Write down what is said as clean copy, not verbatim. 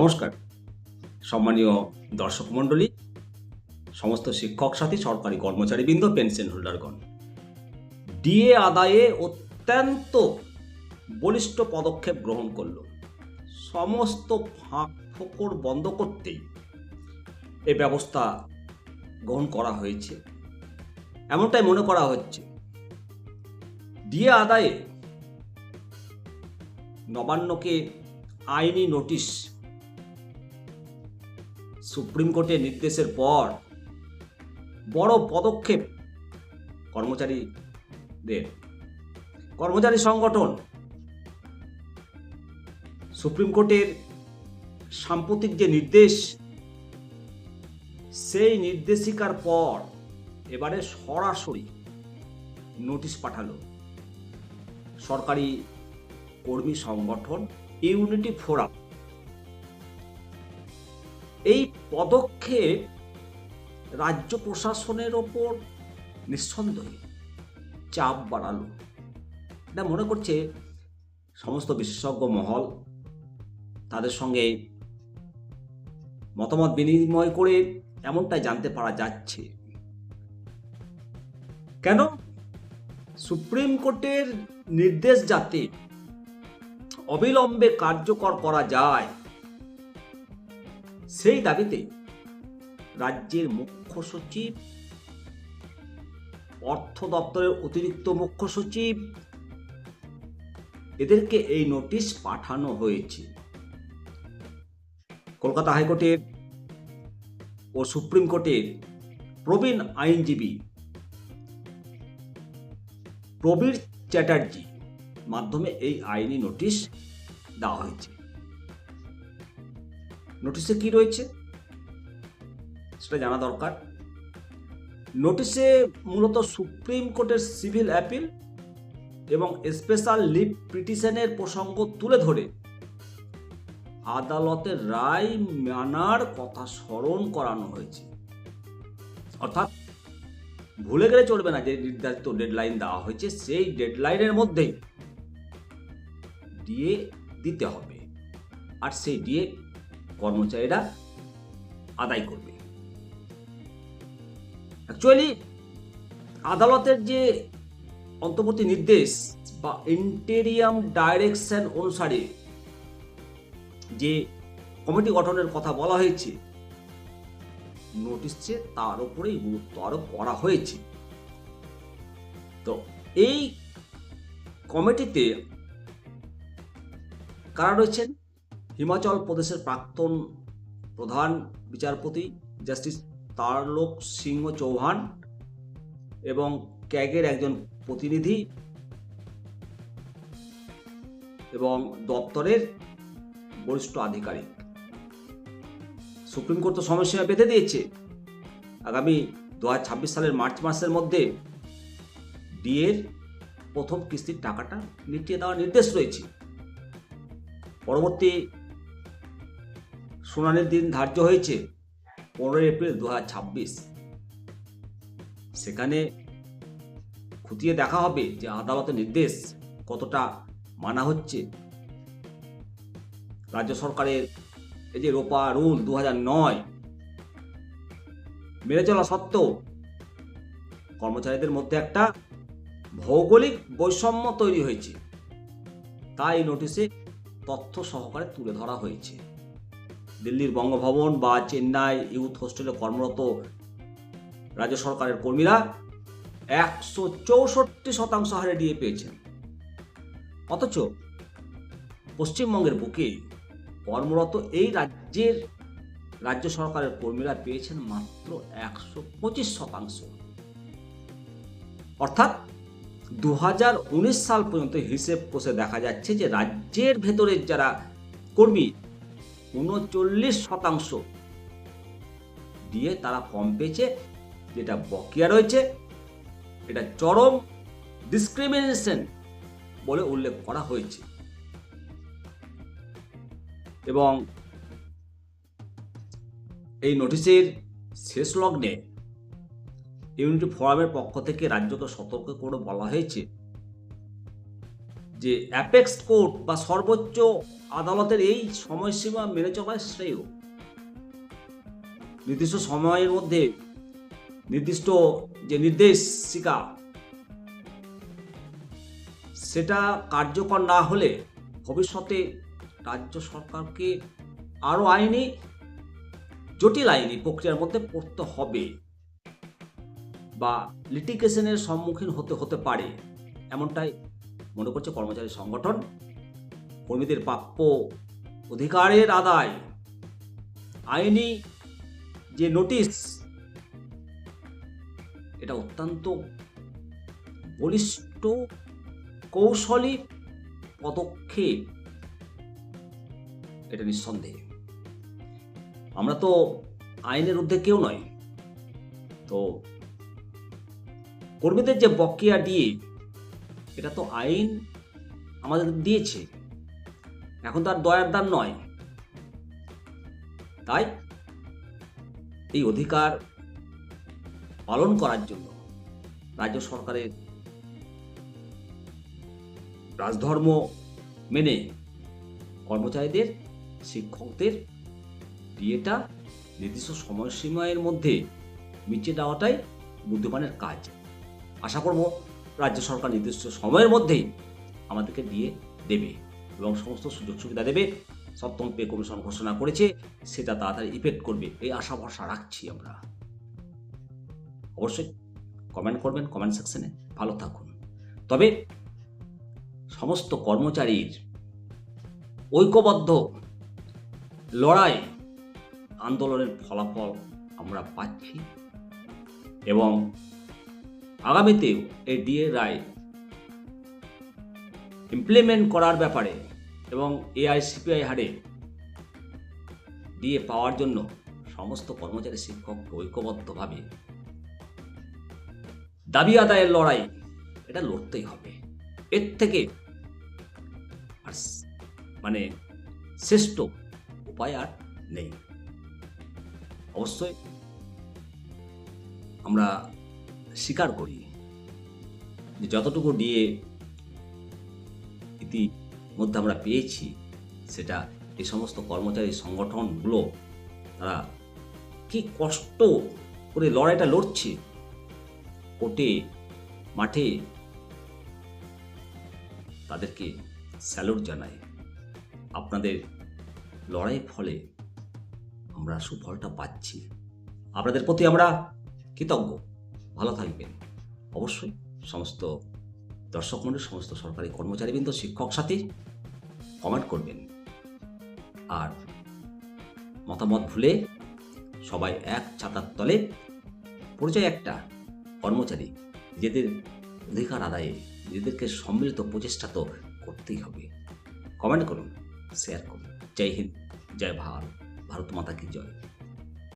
নমস্কার সম্মানীয় দর্শক মণ্ডলী, সমস্ত শিক্ষক সাথী, সরকারি কর্মচারীবৃন্দ, পেনশন হোল্ডারগণ। ডিএ আদায়ে অত্যন্ত বলিষ্ঠ পদক্ষেপ গ্রহণ করল। সমস্ত ফাঁক ফোকর বন্ধ করতেই এ ব্যবস্থা গ্রহণ করা হয়েছে, এমনটাই মনে করা হচ্ছে। ডিএ আদায়ে নবান্নকে আইনি নোটিশ, সুপ্রিম কোর্টের নির্দেশের পর বড় পদক্ষেপ কর্মচারী সংগঠন সুপ্রিম কোর্টের সাম্প্রতিক যে নির্দেশ, সেই নির্দেশিকার পর এবারে সরাসরি নোটিশ পাঠালো সরকারি কর্মী সংগঠন ইউনিটি ফোরাম। এই পদক্ষেপ রাজ্য প্রশাসনের ওপর নিঃসন্দেহে চাপ বাড়ালো। এটা মনে করছে সমস্ত বিশেষজ্ঞ মহল। তাদের সঙ্গে মতামত বিনিময় করে এমনটাই জানতে পারা যাচ্ছে। কেন? সুপ্রিম কোর্টের নির্দেশ যাতে অবিলম্বে কার্যকর করা যায়, সেই দাবিতে রাজ্যের মুখ্য সচিব, অর্থ দপ্তরের অতিরিক্ত মুখ্য সচিব, এদেরকে এই নোটিশ পাঠানো হয়েছে। কলকাতা হাইকোর্টের ও সুপ্রিম কোর্টের প্রবীণ আইনজীবী প্রবীর চ্যাটার্জি মাধ্যমে এই আইনি নোটিশ দেওয়া হয়েছে। নোটিশে কি রয়েছে সেটা জানা দরকার। নোটিশে মূলত সুপ্রিম কোর্টের সিভিল অ্যাপিল এবং স্পেশাল লিভ পিটিশনের প্রসঙ্গ তুলে ধরে আদালতের রায় মানার কথা স্মরণ করানো হয়েছে। অর্থাৎ ভুলে গেলে চলবে না, যে নির্ধারিত ডেডলাইন দেওয়া হয়েছে সেই ডেডলাইনের মধ্যেই ডিএ দিতে হবে, আর সেই ডিএ কর্মচারীরা আদায় করবে। অ্যাকচুয়ালি আদালতের যে অন্তর্বর্তী নির্দেশ বা ইন্টেরিয়াম ডাইরেকশন অনুসারে যে কমিটি গঠনের কথা বলা হয়েছে নোটিশে, তার উপরেই গুরুত্ব আরোপ করা হয়েছে। তো এই কমিটিতে কারা রয়েছেন? হিমাচল প্রদেশের প্রাক্তন প্রধান বিচারপতি জাস্টিস তারলোক সিংহ চৌহান এবং ক্যাগের একজন প্রতিনিধি এবং দপ্তরের বরিষ্ঠ আধিকারিক। সুপ্রিম কোর্ট তো সময়সীমা বেঁধে দিয়েছে, আগামী 2026 সালের মার্চ মাসের মধ্যে ডিএর প্রথম কিস্তির টাকাটা মিটিয়ে দেওয়ার নির্দেশ রয়েছে। পরবর্তী শুনানির দিন ধার্য হয়েছে 15 এপ্রিল 2026। সেখানে খতিয়ে দেখা হবে যে আদালতের নির্দেশ কতটা মানা হচ্ছে। রাজ্য সরকারের এই যে রোপা রুল 2009 মেনে চলা সত্ত্বেও কর্মচারীদের মধ্যে একটা ভৌগোলিক বৈষম্য তৈরি হয়েছে, তাই নোটিশে তথ্য সহকারে তুলে ধরা হয়েছে। দিল্লির বঙ্গভবন বা চেন্নাই ইউথ হোস্টেলে কর্মরত রাজ্য সরকারের কর্মীরা 164% হারে ডিএ পেয়েছেন, অথচ পশ্চিমবঙ্গের বুকে কর্মরত এই রাজ্য সরকারের কর্মীরা পেয়েছেন মাত্র 125%। অর্থাৎ 2019 সাল পর্যন্ত হিসেব কষে দেখা যাচ্ছে যে রাজ্যের ভেতরের যারা কর্মী 39% দিয়ে তারা কম পেয়েছে। যেটা বকেয়া রয়েছে এটা চরম ডিসক্রিমিনেশন বলে উল্লেখ করা হয়েছে। এবং এই নোটিশের শেষ লগ্নে ইউনিটি ফোরামের পক্ষ থেকে রাজ্যকে সতর্ক করে বলা হয়েছে যে অ্যাপেক্স কোর্ট বা সর্বোচ্চ আদালতের এই সময়সীমা মেনে চলা শ্রেয়। নির্দিষ্ট সময়ের মধ্যে নির্দিষ্ট যে নির্দেশিকা সেটা কার্যকর না হলে ভবিষ্যতে রাজ্য সরকারকে আরও জটিল আইনি প্রক্রিয়ার মধ্যে পড়তে হবে বা লিটিগেশনের সম্মুখীন হতে পারে, এমনটাই মনে করছে কর্মচারী সংগঠন। কর্মীদের প্রাপ্য অধিকারের আদায়, আইনি যে নোটিশ, এটা অত্যন্ত বলিষ্ঠ কৌশলী পদক্ষেপ, এটা নিঃসন্দেহে। আমরা তো আইনের ঊর্ধ্বে কেউ নয়, তো কর্মীদের যে বকেয়া দিয়ে, এটা তো আইন আমাদের দিয়েছে, এখন তার দয়ার দান নয়। তাই এই অধিকার পালন করার জন্য রাজ্য সরকারের রাজধর্ম মেনে কর্মচারীদের, শিক্ষকদের ডিএটা নির্দিষ্ট সময়সীমার মধ্যে মিটিয়ে দেওয়াটাই বুদ্ধিমানের কাজ। আশা করব রাজ্য সরকার নির্দিষ্ট সময়ের মধ্যেই আমাদেরকে দিয়ে দেবে এবং সমস্ত সুযোগ সুবিধা দেবে। সপ্তম পে কমিশন ঘোষণা করেছে, সেটা তাড়াতাড়ি ইফেক্ট করবে, এই আশা ভরসা রাখছি আমরা। অবশ্যই কমেন্ট করবেন কমেন্ট সেকশনে। ভালো থাকুন। তবে সমস্ত কর্মচারীর ঐক্যবদ্ধ লড়াই, আন্দোলনের ফলাফল আমরা পাচ্ছি এবং আগামীতেও এই ডিএ রায় ইমপ্লিমেন্ট করার ব্যাপারে এবং এআইসিপিআই হারে ডিএ পাওয়ার জন্য সমস্ত কর্মচারী শিক্ষককে ঐক্যবদ্ধভাবে দাবি আদায়ের লড়াই, এটা লড়তেই হবে। এর থেকে আর শ্রেষ্ঠ উপায় আর নেই। অবশ্যই আমরা স্বীকার করি যে যতটুকু ডিএ ইতিমধ্যে আমরা পেয়েছি, সেটা এই সমস্ত কর্মচারী সংগঠনগুলো তারা কি কষ্ট করে লড়াইটা লড়ছে, কোর্টে মাঠে, তাদেরকে স্যালুট জানাই। আপনাদের লড়াইয়ের ফলে আমরা সুফলটা পাচ্ছি, আপনাদের প্রতি আমরা কৃতজ্ঞ। ভালো থাকবেন। অবশ্যই সমস্ত দর্শক মণ্ডলী, সমস্ত সরকারি কর্মচারীবৃন্দ, শিক্ষক সাথী কমেন্ট করবেন। আর মতামত ভুলে সবাই এক ছাতার তলে, পরিচয় একটা, কর্মচারী, নিজেদের অধিকার আদায়ে নিজেদেরকে সম্মিলিত প্রচেষ্টা তো করতেই হবে। কমেন্ট করুন, শেয়ার করুন। জয় হিন্দ, জয় ভারত, ভারত মাতা কি জয়।